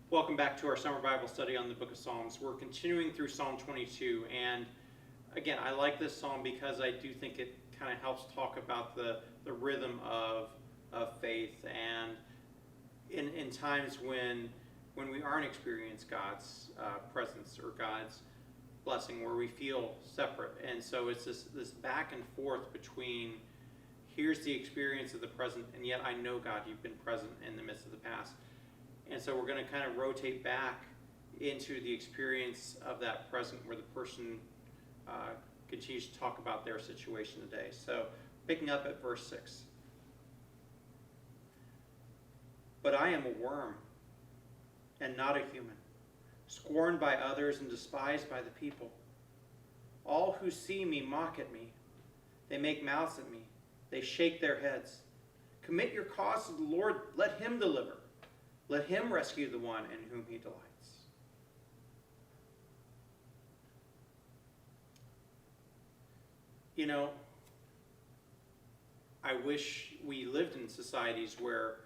Welcome back to our summer Bible study on the book of Psalms. We're continuing through Psalm 22, and again, I like this psalm because I do think it kind of helps talk about the rhythm of faith, and in times when we aren't experiencing God's presence or God's blessing, where we feel separate. And so it's this back and forth between here's the experience of the present, and yet I know, God, you've been present in the midst of the past. And so we're going to kind of rotate back into the experience of that present where the person continues to talk about their situation today. So picking up at verse 6. But I am a worm and not a human, scorned by others and despised by the people. All who see me mock at me. They make mouths at me. They shake their heads. Commit your cause to the Lord. Let him deliver. Let him rescue the one in whom he delights. You know, I wish we lived in societies where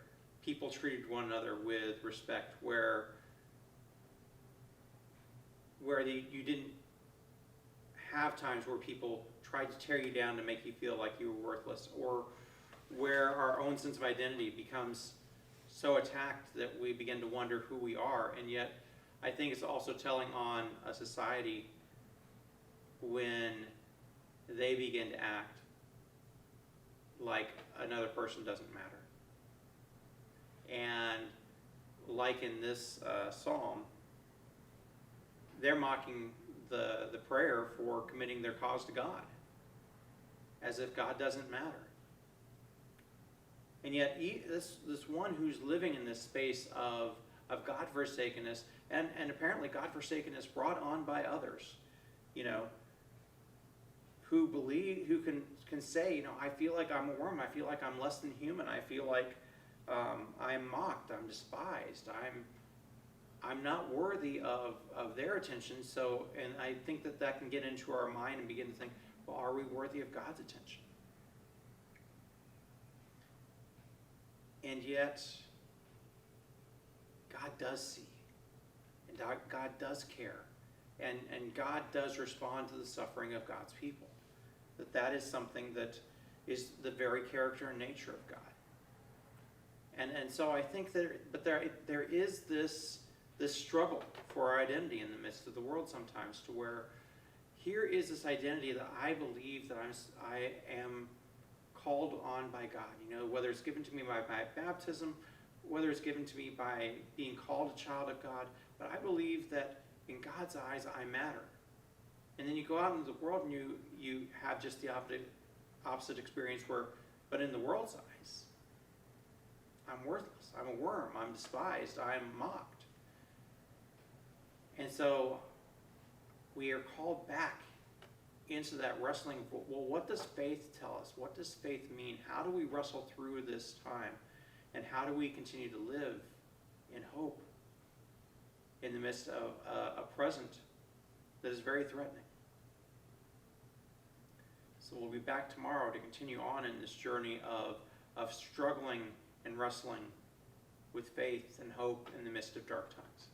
people treated one another with respect, where you didn't have times where people tried to tear you down to make you feel like you were worthless, or where our own sense of identity becomes so attacked that we begin to wonder who we are. And yet I think it's also telling on a society when they begin to act like another person doesn't matter. And like in this psalm, they're mocking the prayer for committing their cause to God, as if God doesn't matter. And yet this one who's living in this space of God-forsakenness, and apparently God-forsakenness brought on by others, who can say, I feel like I'm a worm, I feel like I'm less than human, I feel like I'm mocked, I'm despised, I'm not worthy of their attention. So, and I think that can get into our mind and begin to think, well, are we worthy of God's attention? And yet, God does see, and God does care, and God does respond to the suffering of God's people. That is something that is the very character and nature of God. And so I think that there is this struggle for our identity in the midst of the world sometimes, to where here is this identity that I believe that I am called on by God, whether it's given to me by my baptism, whether it's given to me by being called a child of God, but I believe that in God's eyes I matter. And then you go out into the world and you have just the opposite experience but in the world's eyes, I'm worthless, I'm a worm, I'm despised, I'm mocked. And so we are called back into that wrestling. Well, what does faith tell us? What does faith mean? How do we wrestle through this time? And how do we continue to live in hope in the midst of a present that is very threatening? So we'll be back tomorrow to continue on in this journey of struggling and wrestling with faith and hope in the midst of dark times.